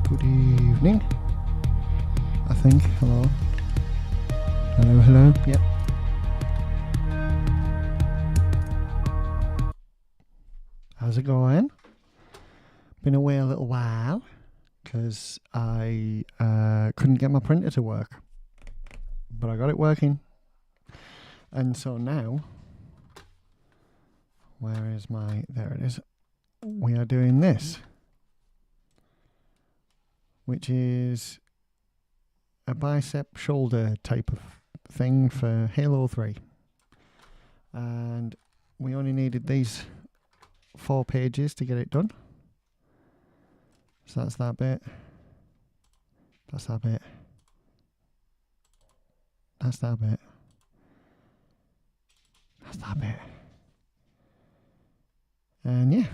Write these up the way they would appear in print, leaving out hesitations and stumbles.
Good evening. I think. Hello. Hello, hello. Yep. How's it going? Been away a little while because I couldn't get my printer to work, but I got it working. And so now, where is my, there it is. We are doing this, which is a bicep shoulder type of thing for Halo 3. And we only needed these 4 pages to get it done. So that's that bit. That's that bit. That's that bit. That's that bit. And yeah,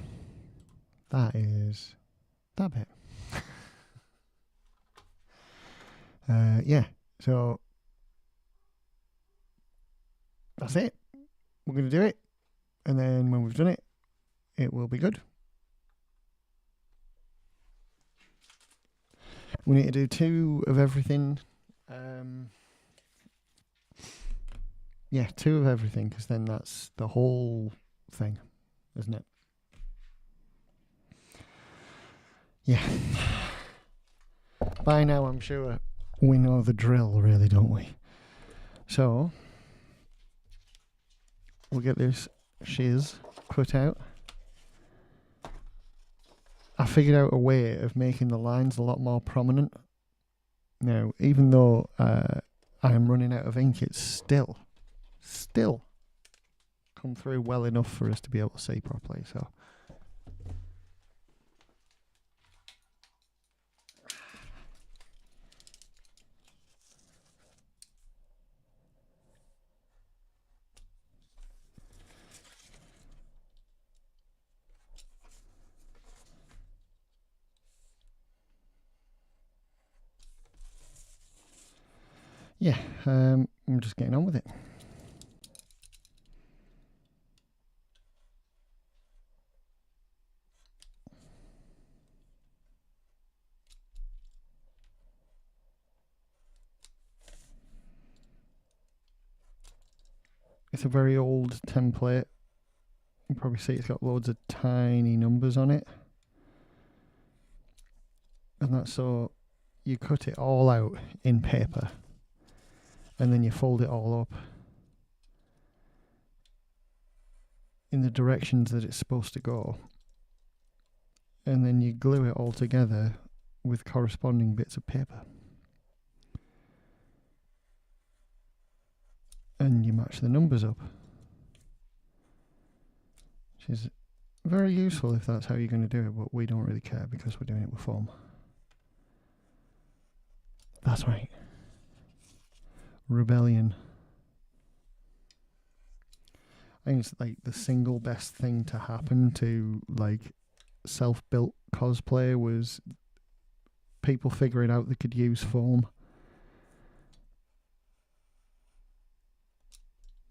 that is that bit. Yeah, so that's it. We're going to do it. And then when we've done it, it will be good. We need to do 2 of everything. Yeah, 2 of everything, because then that's the whole thing, isn't it? Yeah. By now, I'm sure we know the drill, really, don't we? So, we'll get this shiz cut out. I figured out a way of making the lines a lot more prominent. Now, even though I am running out of ink, it's still come through well enough for us to be able to see properly. So, yeah, I'm just getting on with it. It's a very old template. You can probably see it's got loads of tiny numbers on it. And that's so you cut it all out in paper and then you fold it all up in the directions that it's supposed to go. And then you glue it all together with corresponding bits of paper. And you match the numbers up. Which is very useful if that's how you're going to do it, but we don't really care because we're doing it with foam. That's right. Rebellion. I think it's like the single best thing to happen to like self-built cosplay was people figuring out they could use foam.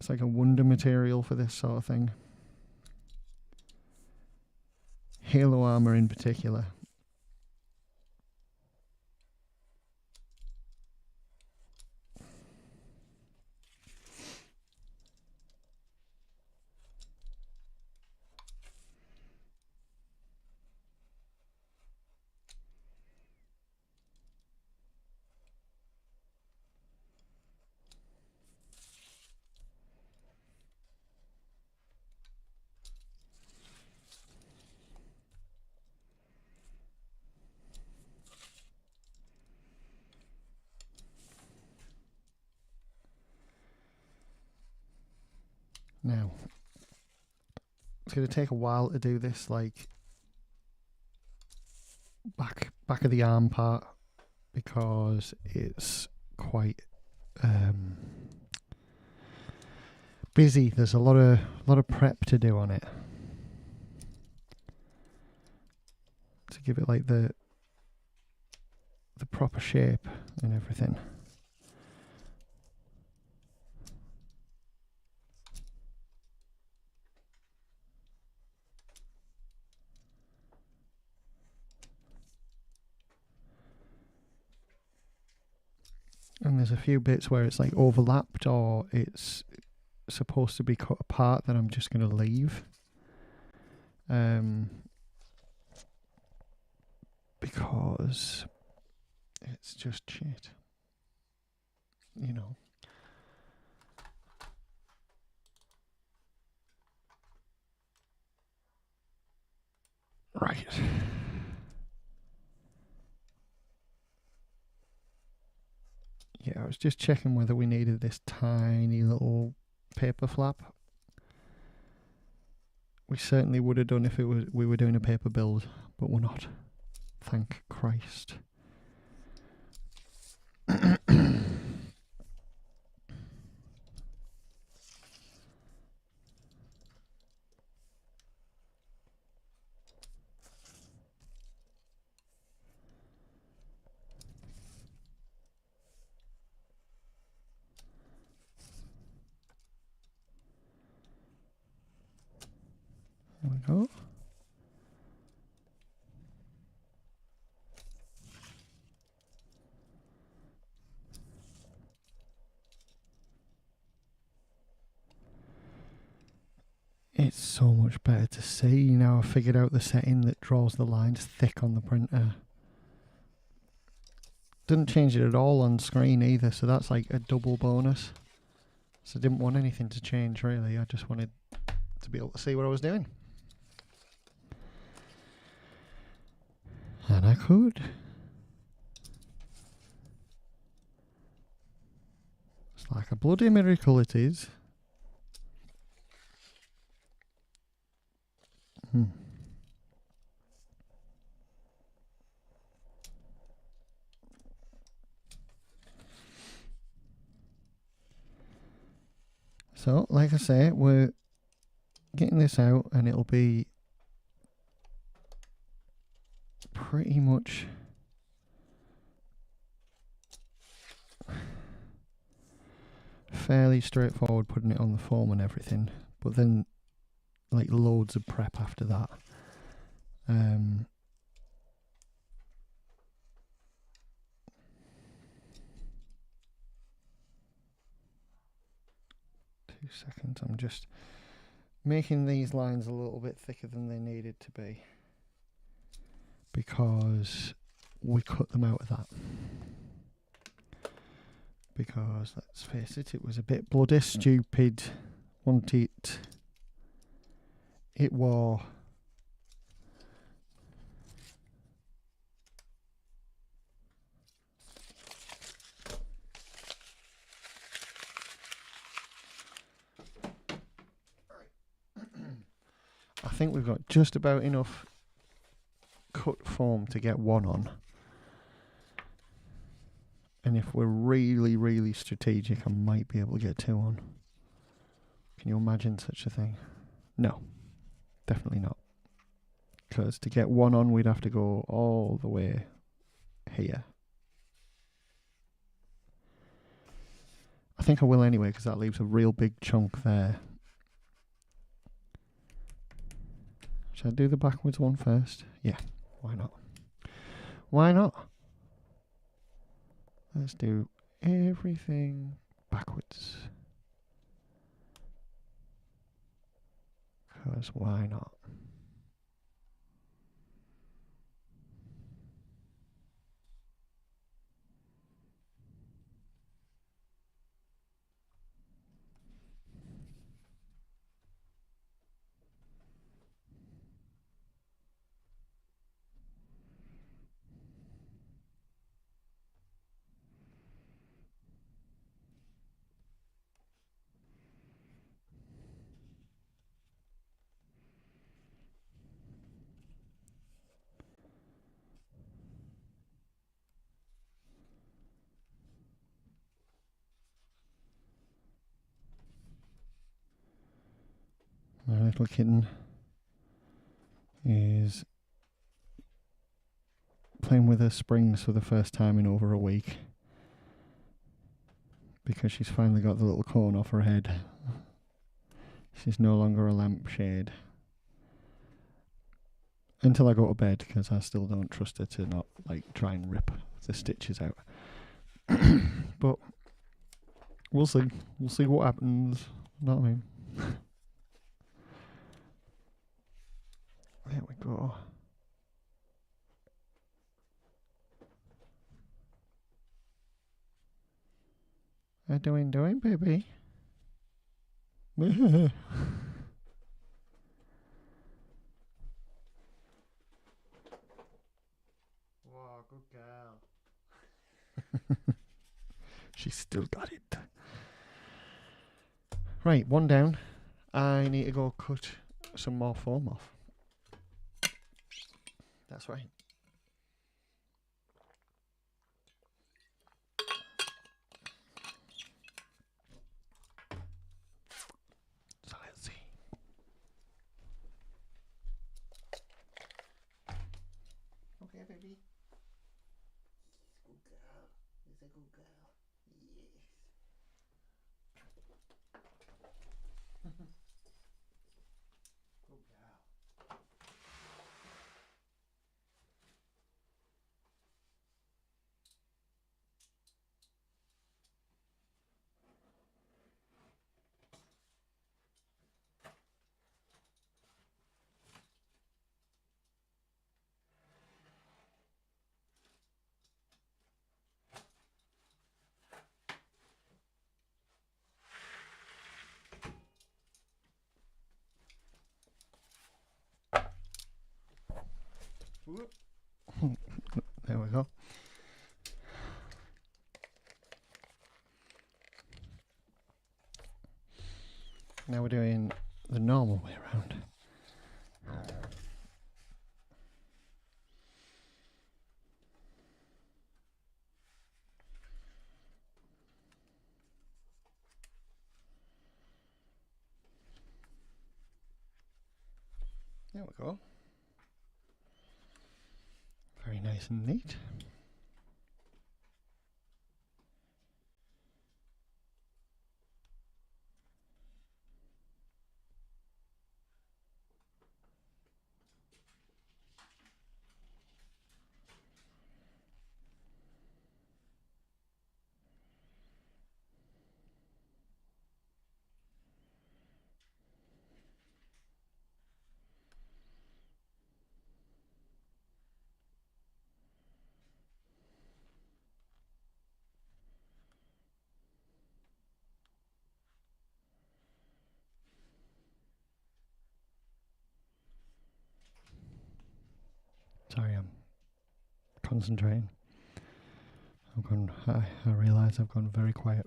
It's like a wonder material for this sort of thing. Halo armour in particular. Now, it's going to take a while to do this, like back of the arm part, because it's quite busy. There's a lot of prep to do on it to give it like the proper shape and everything. And there's a few bits where it's like overlapped or it's supposed to be cut apart that I'm just going to leave. Because it's just shit. You know. Right. Yeah, I was just checking whether we needed this tiny little paper flap. We certainly would have done if we were doing a paper build, but we're not. Thank Christ. There we go. It's so much better to see now. I figured out the setting that draws the lines thick on the printer. Didn't change it at all on screen either, so that's like a double bonus. So I didn't want anything to change really, I just wanted to be able to see what I was doing. And I could. It's like a bloody miracle it is. So, like I say, we're getting this out and it'll be pretty much fairly straightforward putting it on the foam and everything, but then like loads of prep after that. 2 seconds, I'm just making these lines a little bit thicker than they needed to be because we cut them out of that. Because let's face it, it was a bit bloody stupid. It was. I think we've got just about enough cut foam to get one on. And if we're really, really strategic, I might be able to get two on. Can you imagine such a thing? No, definitely not. Because to get one on, we'd have to go all the way here. I think I will anyway, because that leaves a real big chunk there. Should I do the backwards one first? Yeah, why not? Why not? Let's do everything backwards. Because why not? My little kitten is playing with her springs for the first time in over a week because she's finally got the little cone off her head. She's no longer a lampshade. Until I go to bed, because I still don't trust her to not like try and rip the stitches out. But we'll see. We'll see what happens. You know what I mean? There we go. How doing, baby? Wow, good girl. She's still got it. Right, one down. I need to go cut some more foam off. That's right. So let's see. Okay, baby. Good girl. It's a good girl. Yes. Good girl. Whoop. There we go. Now we're doing the normal way around. There we go. Very nice and neat. Sorry, I'm concentrating. I realise I've gone very quiet.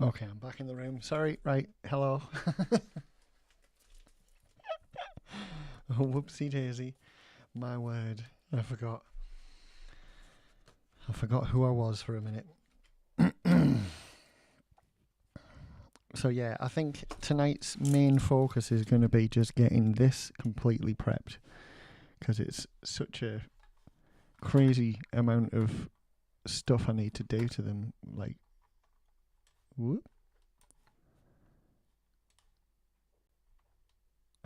Okay, I'm back in the room. Sorry, right, hello. Oh, whoopsie daisy. My word, I forgot. I forgot who I was for a minute. So yeah, I think tonight's main focus is going to be just getting this completely prepped, because it's such a crazy amount of stuff I need to do to them. Like, whoop.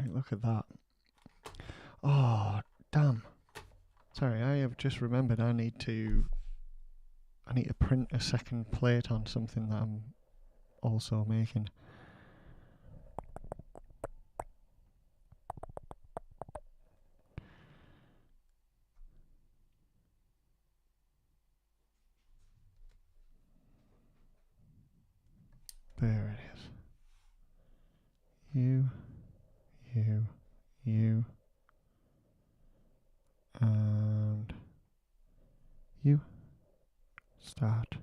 Hey, look at that. Oh, damn. Sorry, I have just remembered I need to print a second plate on something that I'm also making. There it is. You. And you start.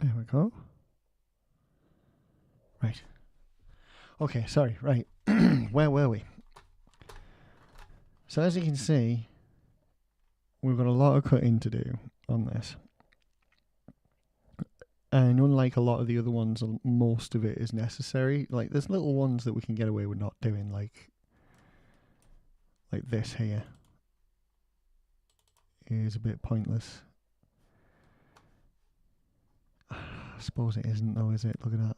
There we go. Right. Okay, sorry, right. Where were we? So as you can see, we've got a lot of cutting to do on this. And unlike a lot of the other ones, most of it is necessary. Like, there's little ones that we can get away with not doing, like this here is a bit pointless. I suppose it isn't though, is it? Look at that.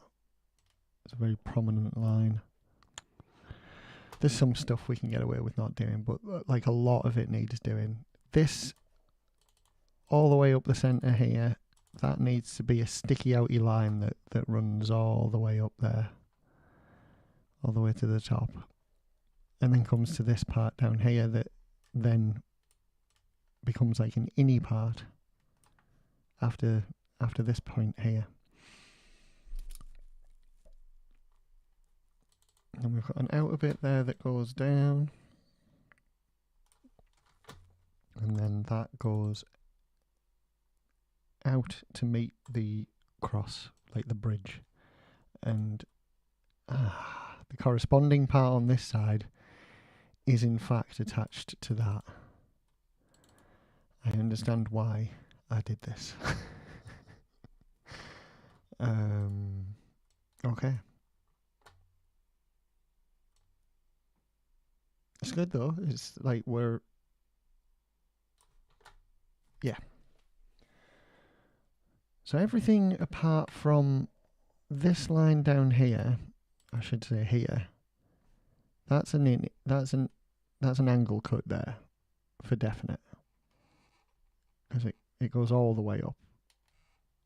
It's a very prominent line. There's some stuff we can get away with not doing, but like a lot of it needs doing. This, all the way up the centre here, that needs to be a sticky outy line that runs all the way up there. All the way to the top. And then comes to this part down here that then becomes like an innie part after this point here. And we've got an outer bit there that goes down. And then that goes out to meet the cross, like the bridge. And the corresponding part on this side is in fact attached to that. I understand why I did this. Okay. It's good though. It's like yeah. So everything apart from this line down here, I should say here, that's an angle cut there for definite. Because it goes all the way up.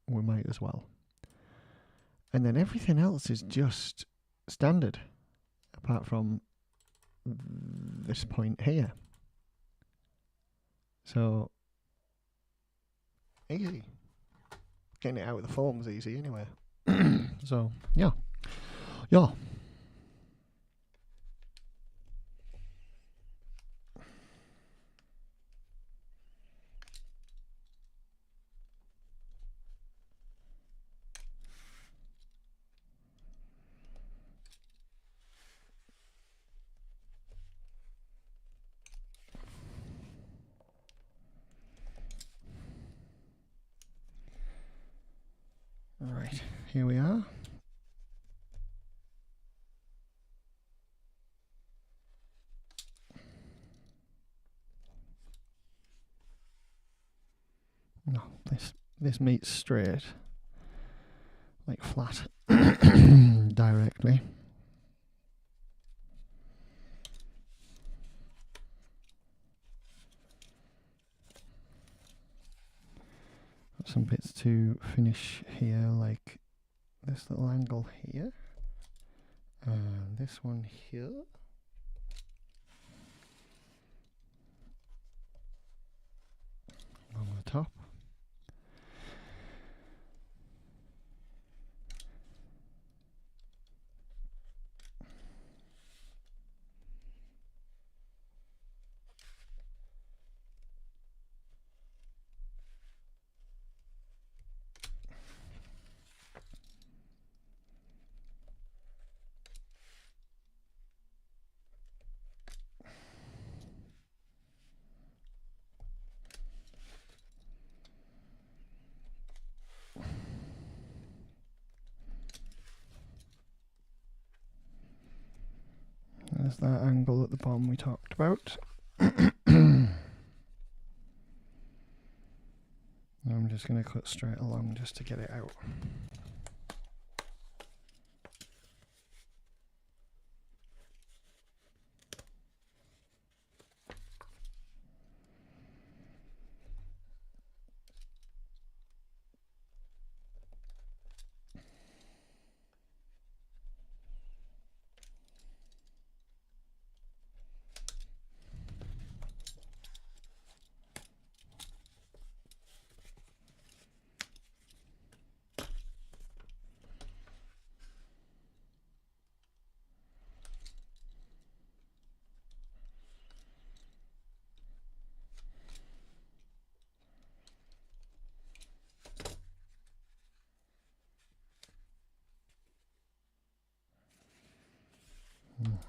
We might as well. And then everything else is just standard, apart from this point here. So, easy. Getting it out of the form's easy anyway. So, yeah. Yeah. Right, here we are. No, this meets straight, like flat, directly. Got some bits to finish here, like this little angle here, and this one here. On the top. There's that angle at the bottom we talked about. I'm just going to cut straight along just to get it out.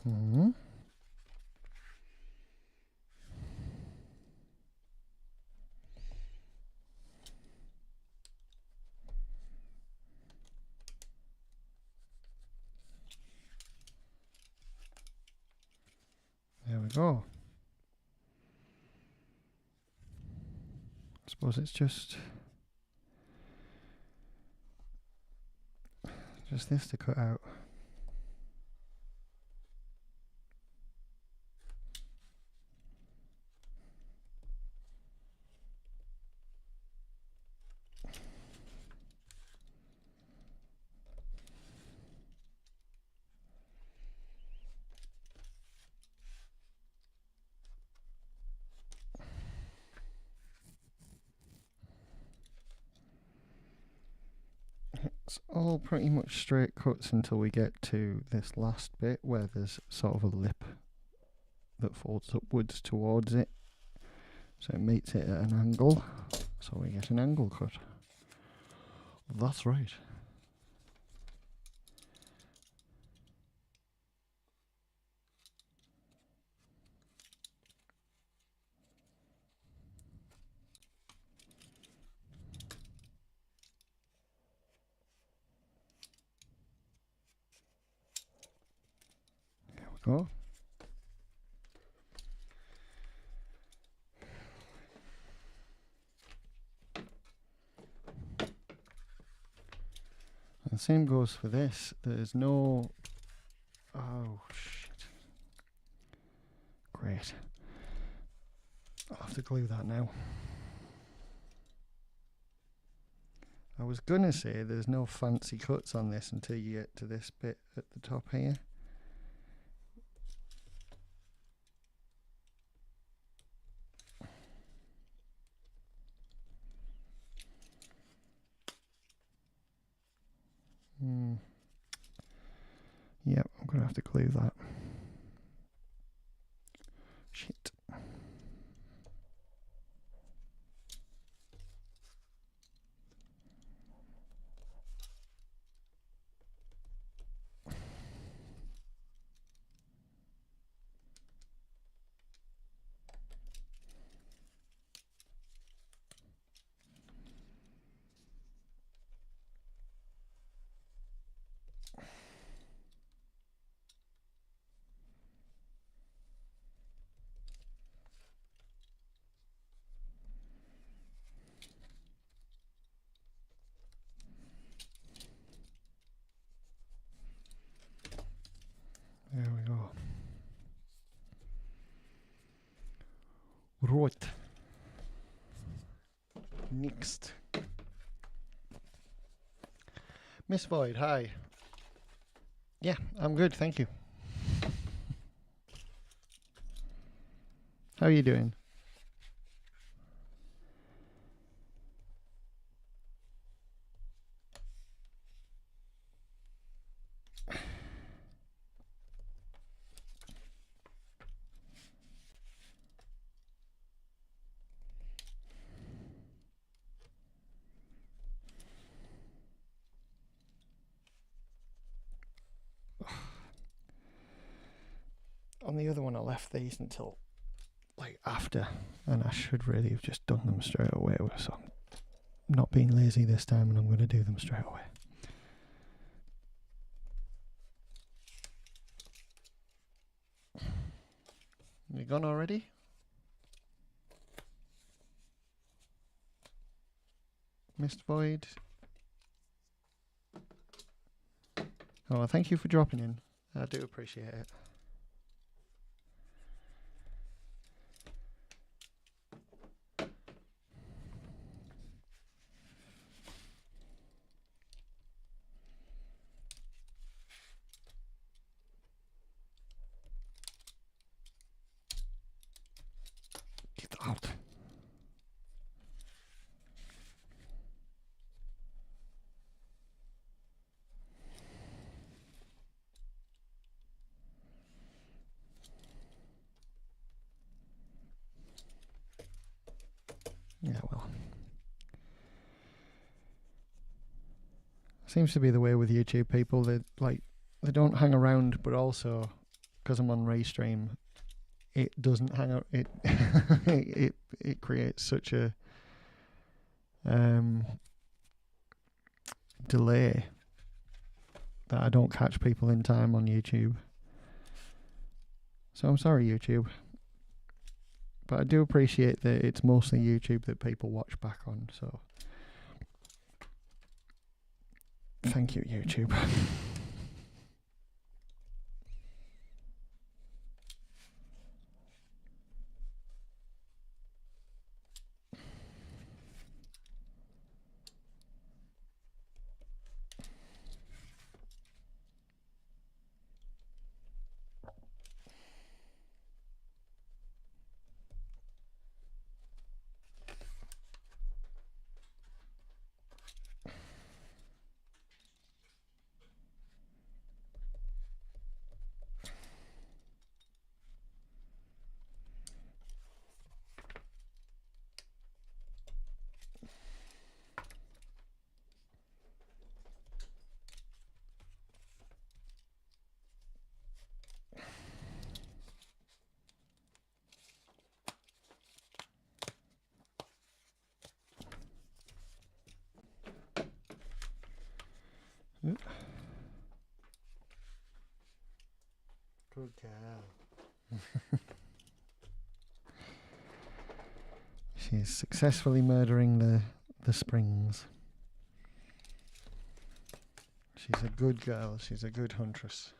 There we go. I suppose it's just this to cut out. It's all pretty much straight cuts until we get to this last bit where there's sort of a lip that folds upwards towards it, so it meets it at an angle, so we get an angle cut. That's right. There we go. The same goes for this. There's no... Oh, shit. Great. I'll have to glue that now. I was gonna say there's no fancy cuts on this until you get to this bit at the top here. Yep, I'm gonna have to glue that. Shit. There we go. Right. Next. Miss Void, hi. Yeah, I'm good, thank you. How are you doing? On the other one I left these until like after, and I should really have just done them straight away, so I'm not being lazy this time and I'm going to do them straight away. You gone already? Mist Void? Oh, thank you for dropping in. I do appreciate it. Get out. Yeah, well. Seems to be the way with YouTube people. They don't hang around, but also because I'm on Restream, it doesn't hang out. It it creates such a delay that I don't catch people in time on YouTube. So I'm sorry, YouTube. But I do appreciate that it's mostly YouTube that people watch back on, so thank you, YouTube. Good girl. She's successfully murdering the springs. She's a good girl. She's a good huntress.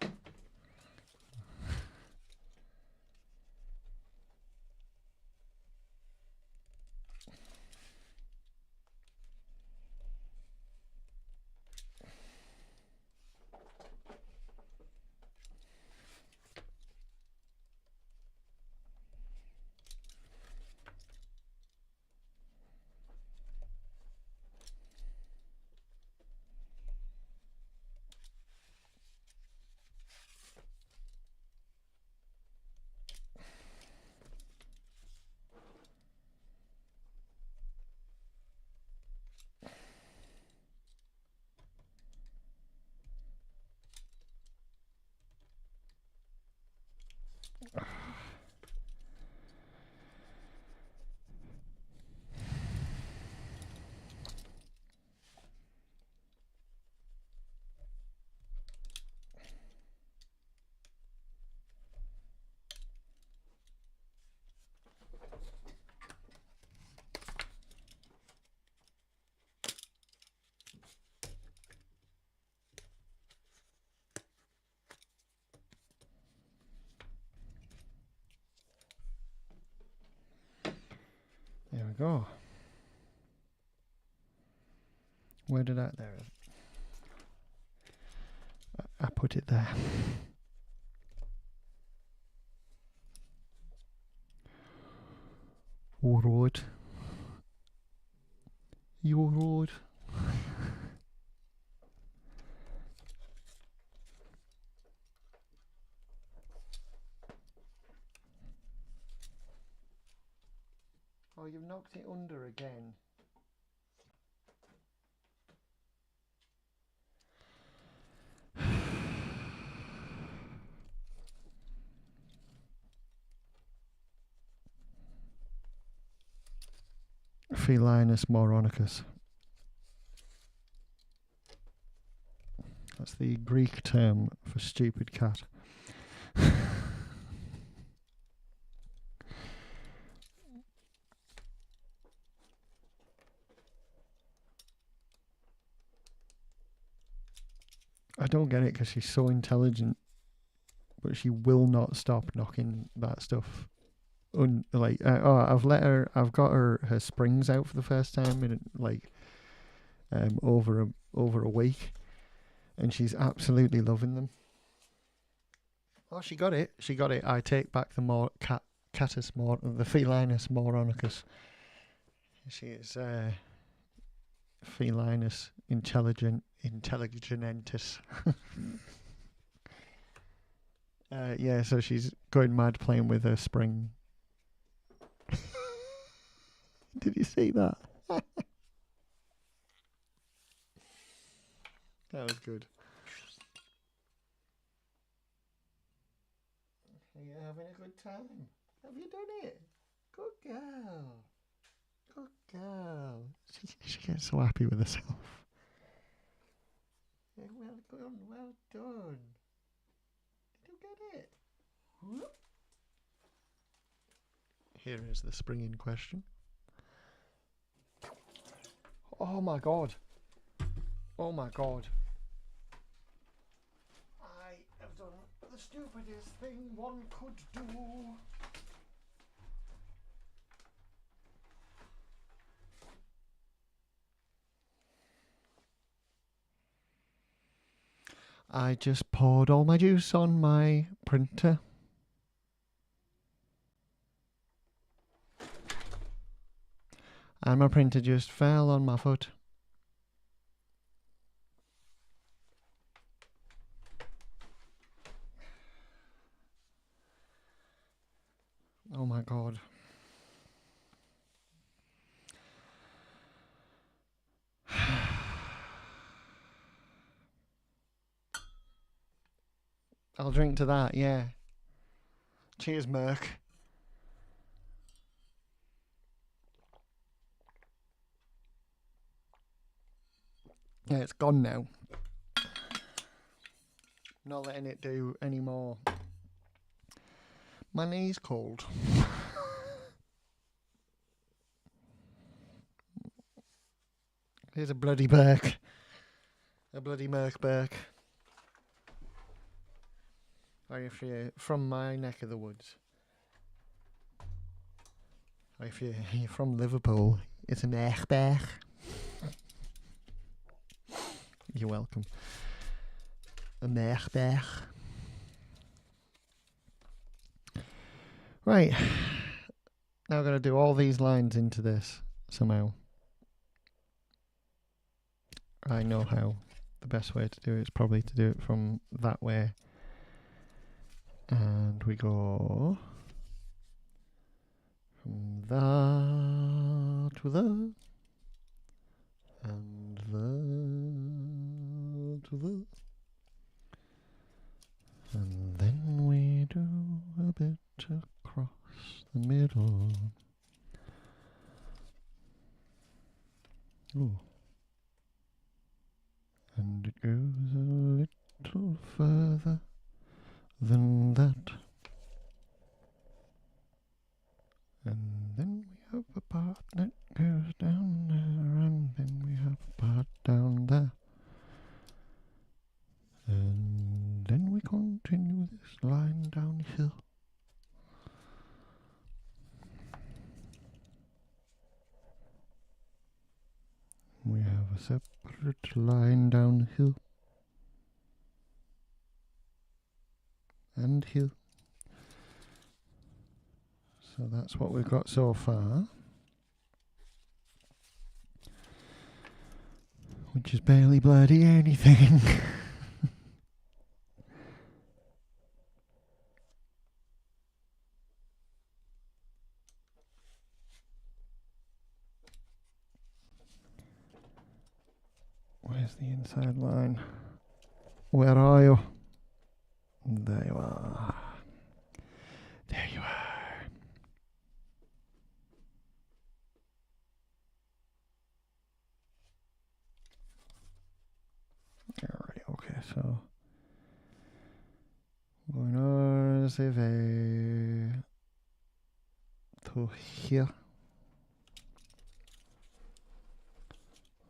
There we go. Where did I... There. I put it there. Alright. You alright? Oh, you've knocked it under again. Felinus moronicus. That's the Greek term for stupid cat. I don't get it because she's so intelligent, but she will not stop knocking that stuff. I've got her springs out for the first time in over a week, and she's absolutely loving them. Oh, she got it. She got it. I take back the the Felinus moronicus. She is Felinus intelligentis. Yeah, so she's going mad playing with her spring. Did you see that? That was good. you having a good time? Have you done it? Good girl. Good girl. She gets so happy with herself. Yeah, well done, well done. Did you get it? Whoop. Here is the spring in question. Oh my god. Oh my god. I have done the stupidest thing one could do. I just poured all my juice on my printer. And my printer just fell on my foot. Oh my god. I'll drink to that, yeah. Cheers, Merc. Yeah, it's gone now. Not letting it do any more. My knee's cold. Here's a bloody Burke. A bloody Merc Burke. Or if you're from my neck of the woods. Or if you're from Liverpool, it's a Merc Burke. You're welcome. A Merc Burke. Right. Now I've got to do all these lines into this somehow. I know how. The best way to do it is probably to do it from that way. And we go from that to the and the to the, and then we do a bit across the middle. Ooh. And it goes a little further than that. And then we have a part that goes down there, and then we have a part down there. And then we continue this line downhill. We have a separate line downhill. And hill. So that's what we've got so far. Which is barely bloody anything. Where's the inside line? Where are you? There you are. There you are. Alright, okay, so going on CV to here.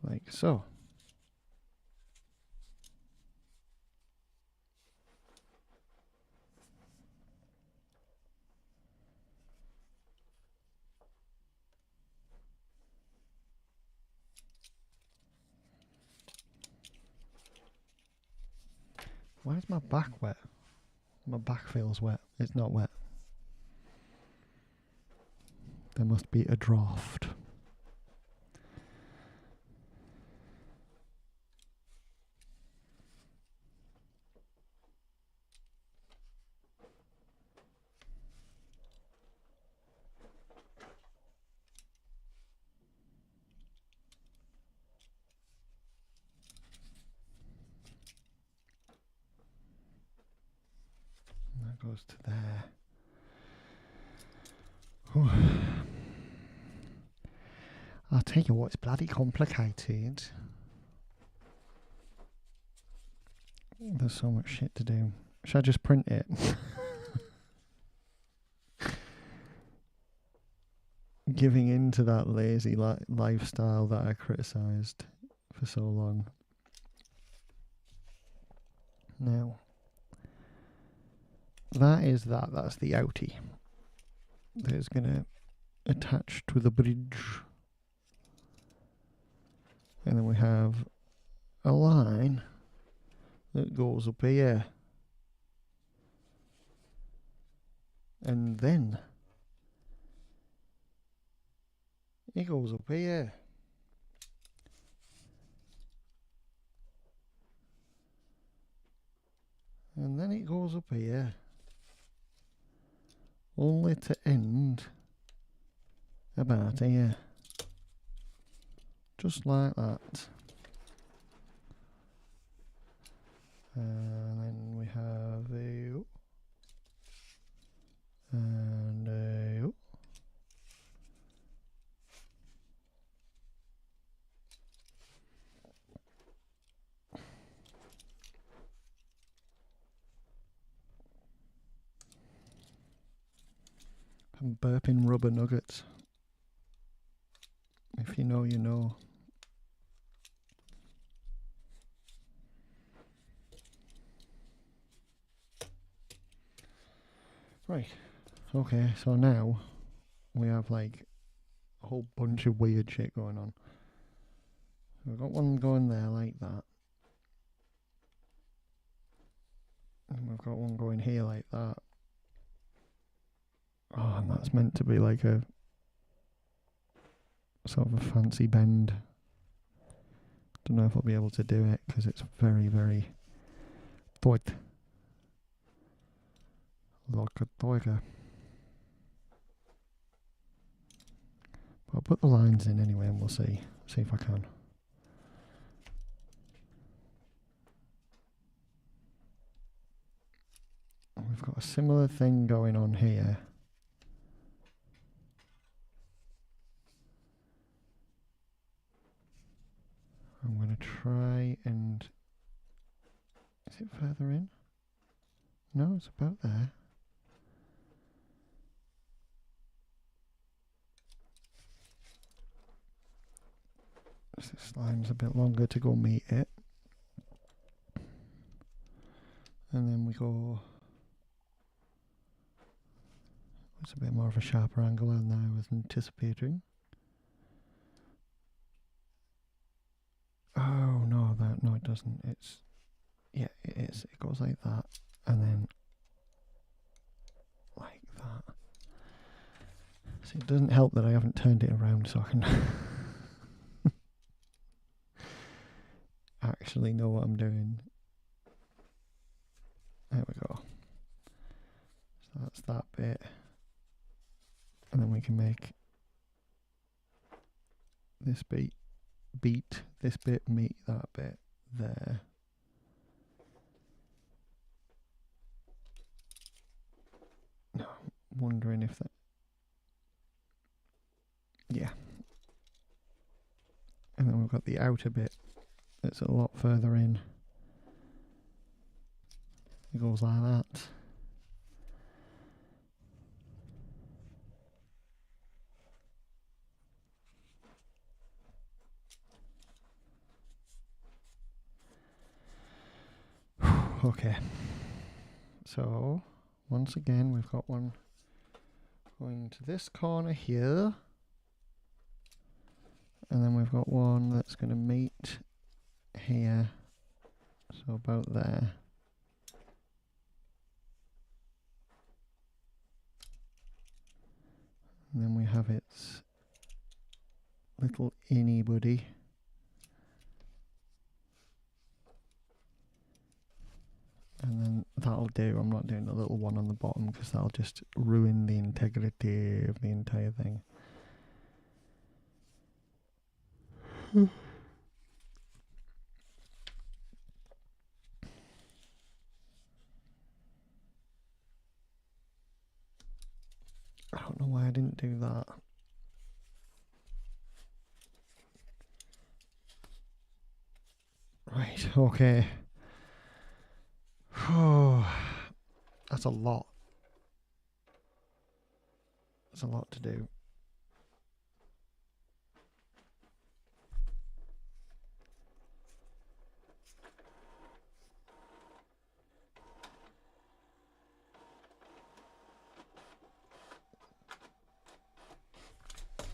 Like so. Why is my back wet? My back feels wet. It's not wet. There must be a draft. That goes to there. I'll tell you what, it's bloody complicated. There's so much shit to do. Should I just print it? Giving into that lazy lifestyle that I criticised for so long. Now, that's the outie. That's going to attach to the bridge. And then we have a line that goes up here. And then it goes up here. And then it goes up here. Only to end about here. Just like that. And then we have a and a I'm burping rubber nuggets. If you know, you know. Right. Okay, so now we have like a whole bunch of weird shit going on. So we've got one going there like that. And we've got one going here like that. Oh, and that's meant to be like a sort of a fancy bend. Don't know if I'll be able to do it because it's very, very tight. Like a tiger. But I'll put the lines in anyway and we'll see if I can. We've got a similar thing going on here. I'm going to try and... Is it further in? No, it's about there. This line's a bit longer to go meet it. And then we go... It's a bit more of a sharper angle than I was anticipating. Oh no, no it doesn't. It's yeah, it is. It goes like that, and then like that. So it doesn't help that I haven't turned it around so I can actually know what I'm doing. There we go. So that's that bit, and then we can make this beat this bit meet that bit there. No, I'm wondering if that... Yeah. And then we've got the outer bit that's a lot further in. It goes like that. Okay, so once again we've got one going to this corner here, and then we've got one that's going to meet here, so about there. And then we have its little innie buddy. And then that'll do. I'm not doing the little one on the bottom because that'll just ruin the integrity of the entire thing. I don't know why I didn't do that. Right, okay. Oh, that's a lot. That's a lot to do.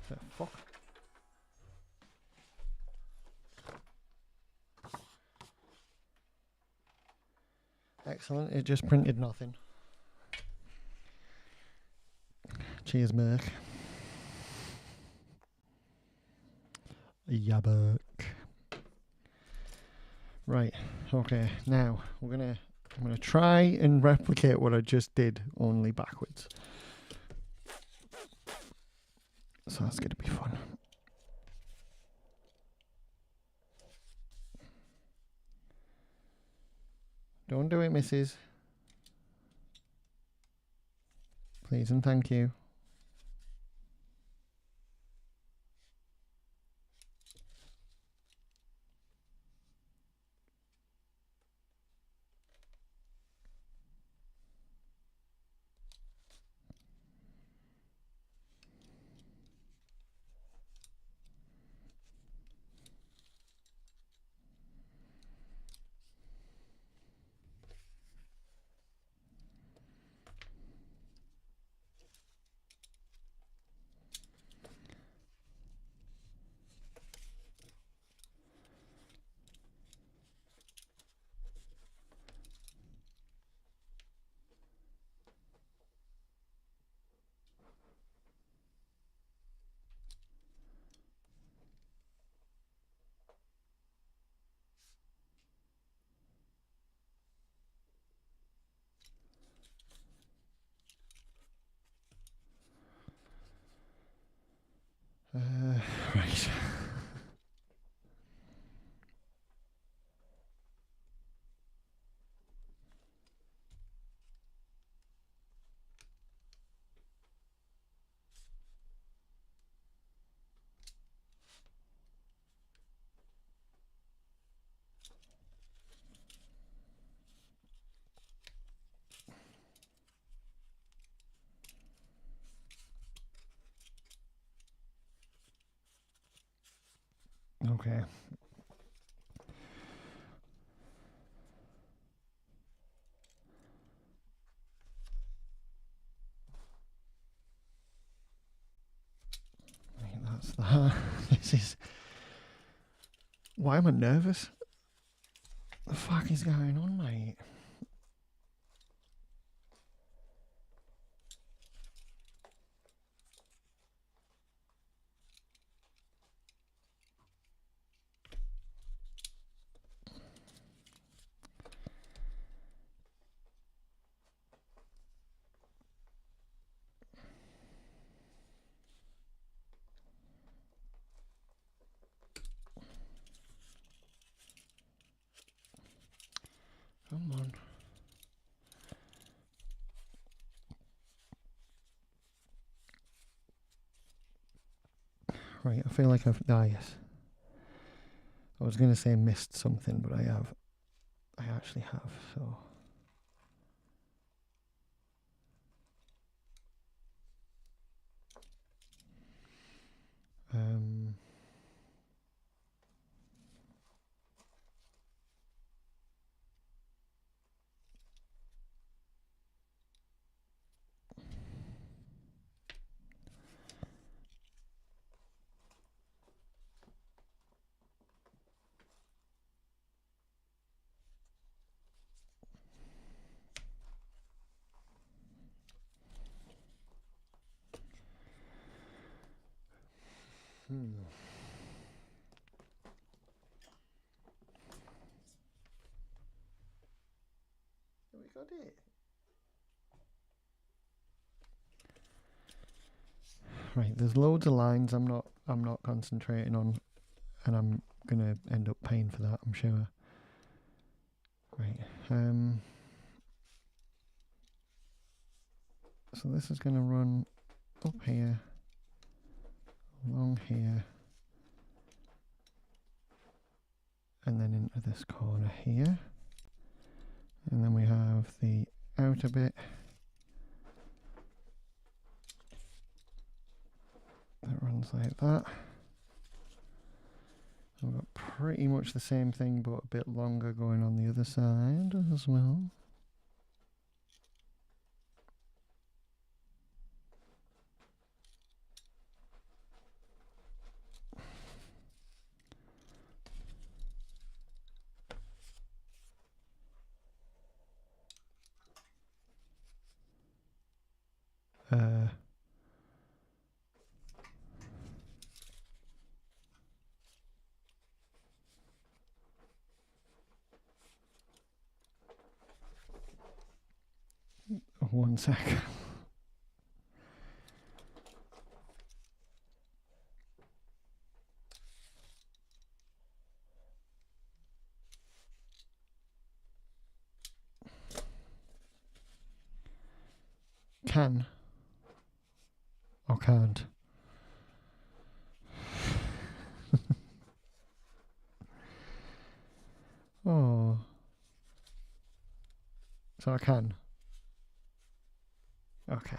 The fuck? Excellent, it just printed nothing. Cheers, Merc. Yabuk. Right, okay, now I'm gonna try and replicate what I just did, only backwards. So that's gonna be fun. Don't do it, missus. Please and thank you. Right. Okay. Right, that's that. This is... Why am I nervous? What the fuck is going on, mate? Come on. Right, I feel like I've... Ah, yes. I was going to say missed something, but I have. I actually have, so... We got it. Right, there's loads of lines I'm not concentrating on, and I'm gonna end up paying for that, I'm sure. Right. So this is gonna run up here, along here, and then into this corner here. And then we have the outer bit that runs like that. I've got pretty much the same thing, but a bit longer going on the other side as well. One second. Can or can't. Oh. So I can. Okay.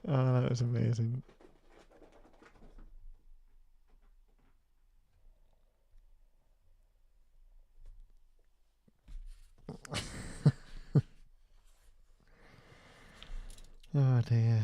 Oh, that was amazing. Oh dear.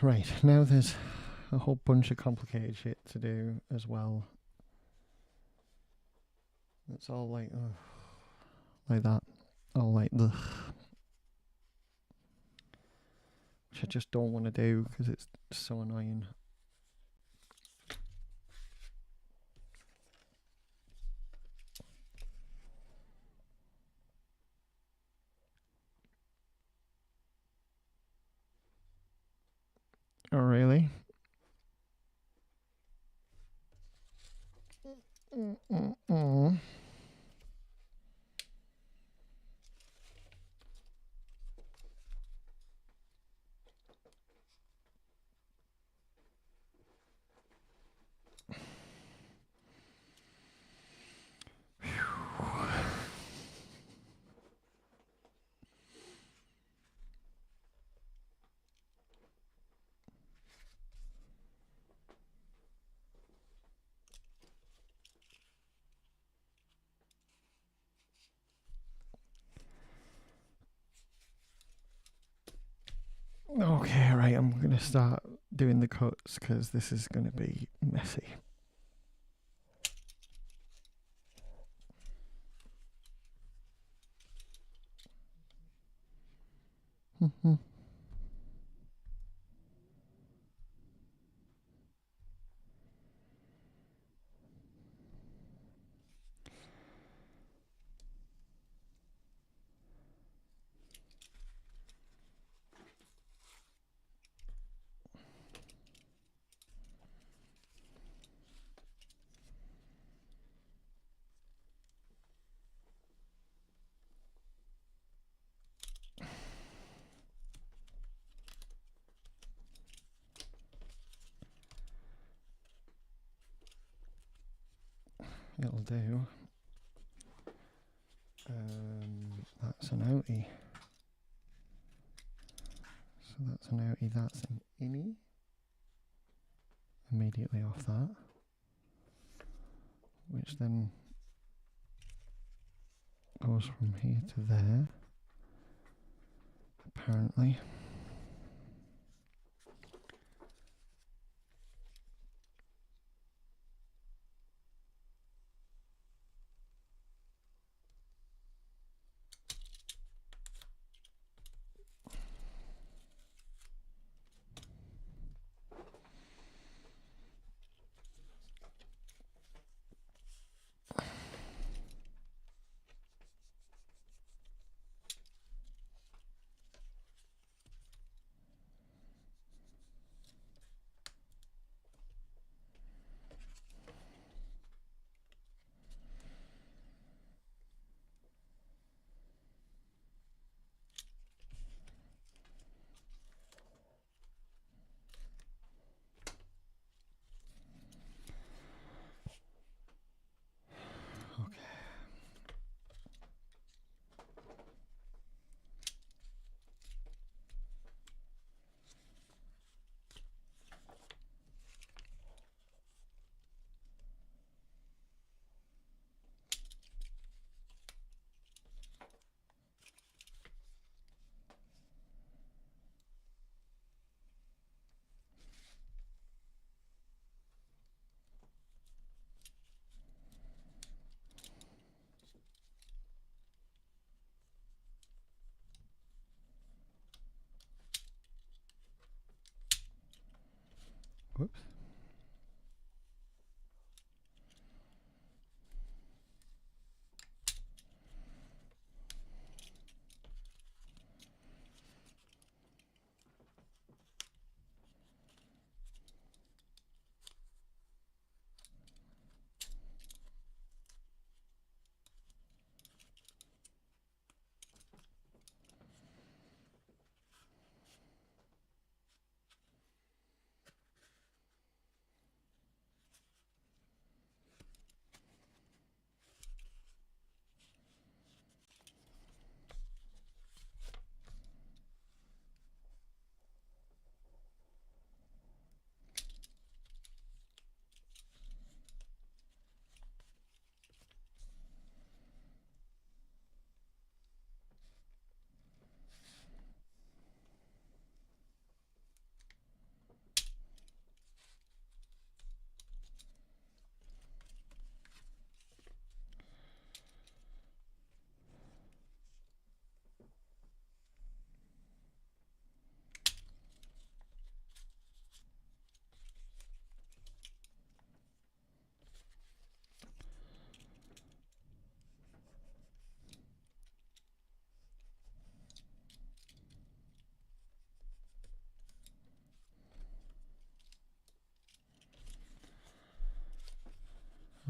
Right, now there's a whole bunch of complicated shit to do as well. It's all like that. All like the, which I just don't want to do because it's so annoying. Oh, really? Okay, right, I'm going to start doing the cuts because this is going to be messy. It'll do. That's an outie. So that's an outie, that's an innie. immediately off that, which then goes from here to there, apparently. Whoops.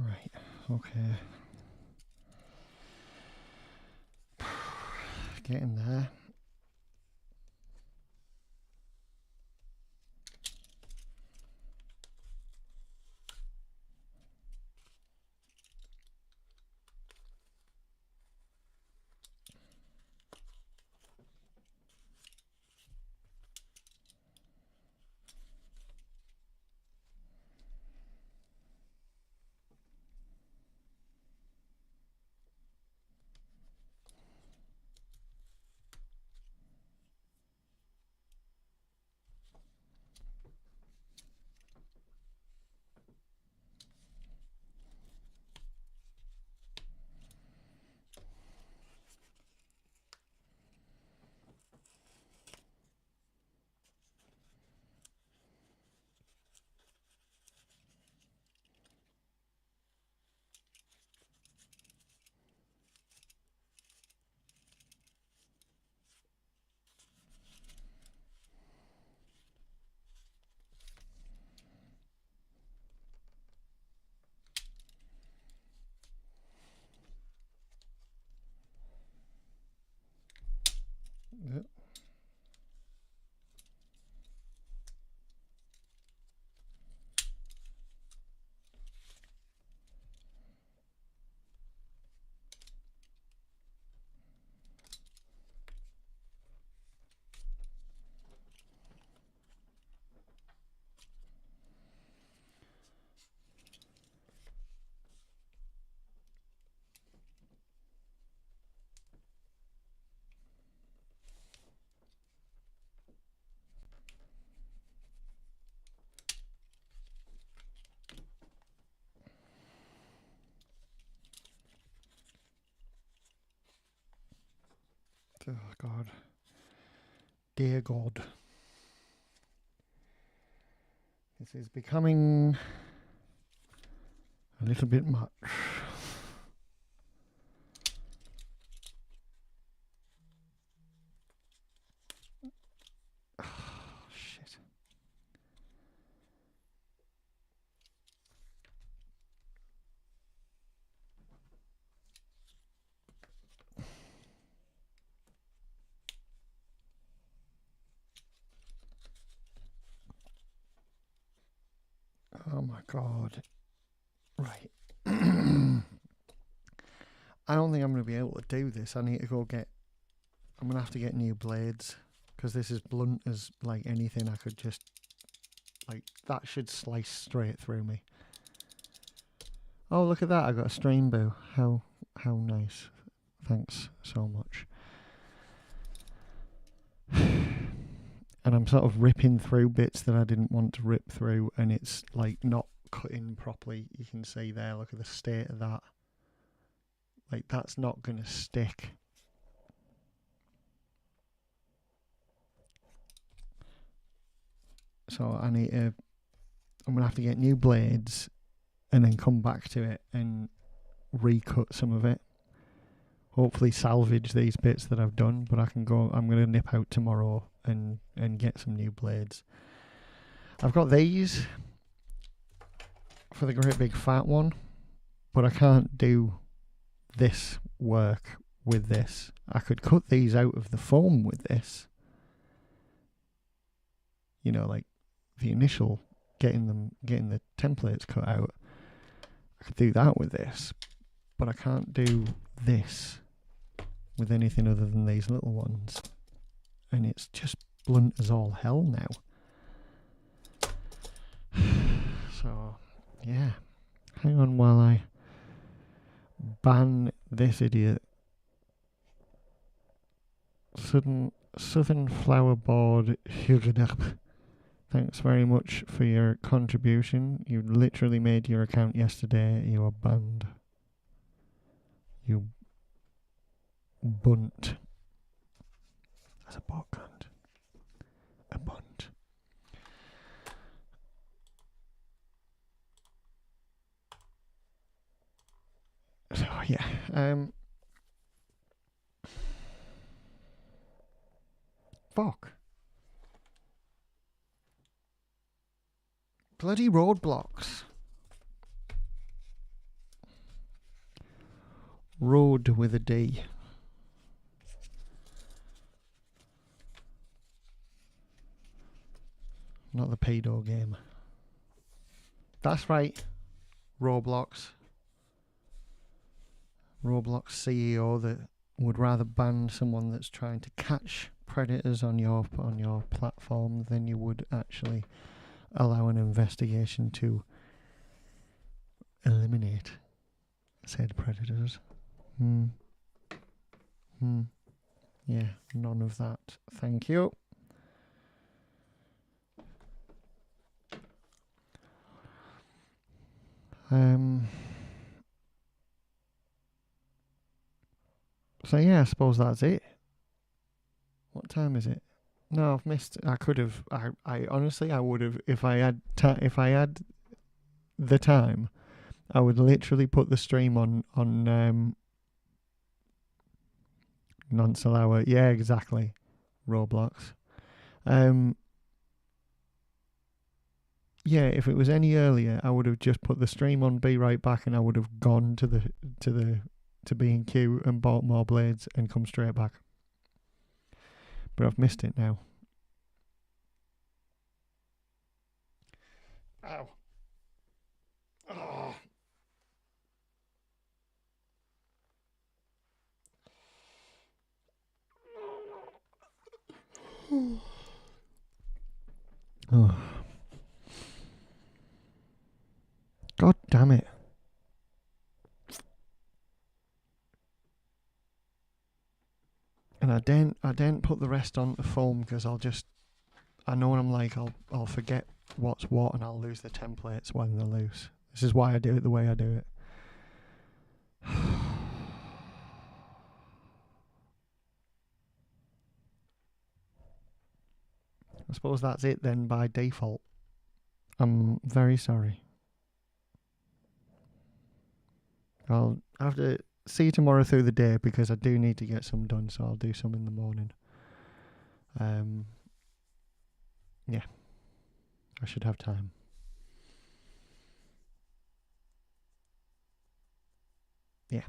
Right, okay. Getting there. Yep. Oh, God. Dear God. This is becoming a little bit much. Oh, shit. Oh my God. Right. I don't think I'm going to be able to do this. I need to go get... I'm going to have to get new blades. Because this is blunt as, like, anything I could just... Like, that should slice straight through me. Oh, look at that. I got a stream boo. How nice. Thanks so much. And I'm sort of ripping through bits that I didn't want to rip through, and it's like not cutting properly. You can see there, look at the state of that. Like, that's not going to stick. So I'm going to have to get new blades and then come back to it and recut some of it. Hopefully salvage these bits that I've done, but I'm going to nip out tomorrow and get some new blades. I've got these for the great big fat one, but I can't do this work with this. I could cut these out of the foam with this. You know, like the initial getting the templates cut out. I could do that with this, but I can't do this with anything other than these little ones. And it's just blunt as all hell now. So, yeah. Hang on while I ban this idiot. Southern Flower Board Hugenap. Thanks very much for your contribution. You literally made your account yesterday. You are banned. You bunt. That's a bot cunt. A bunt. So yeah. Fuck. Bloody roadblocks. Road with a D. Not the pedo game. That's right. Roblox. Roblox CEO that would rather ban someone that's trying to catch predators on your platform than you would actually allow an investigation to eliminate said predators. Yeah, none of that. Thank you. So yeah, I suppose that's it. What time is it? No, I've missed. I could have. I honestly, I would have if I had. If I had the time, I would literally put the stream on non-allow. Yeah, exactly. Roblox. Yeah, if it was any earlier, I would have just put the stream on, be right back, and I would have gone to B&Q and bought more blades and come straight back. But I've missed it now. Ow. Oh. Oh. God damn it. And I didn't put the rest on the foam because I know what I'm like, I'll forget what's what and I'll lose the templates when they're loose. This is why I do it the way I do it. I suppose that's it then by default. I'm very sorry. I'll have to see you tomorrow through the day because I do need to get some done, so I'll do some in the morning. Yeah, I should have time. Yeah.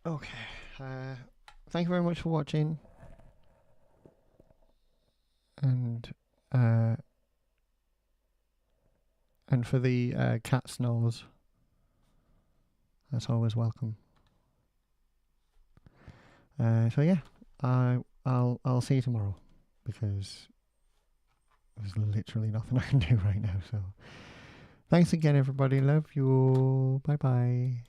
Okay. Thank you very much for watching. And for the cat's nose, that's always welcome. So yeah, I'll see you tomorrow because there's literally nothing I can do right now. So thanks again, everybody. Love you. Bye bye.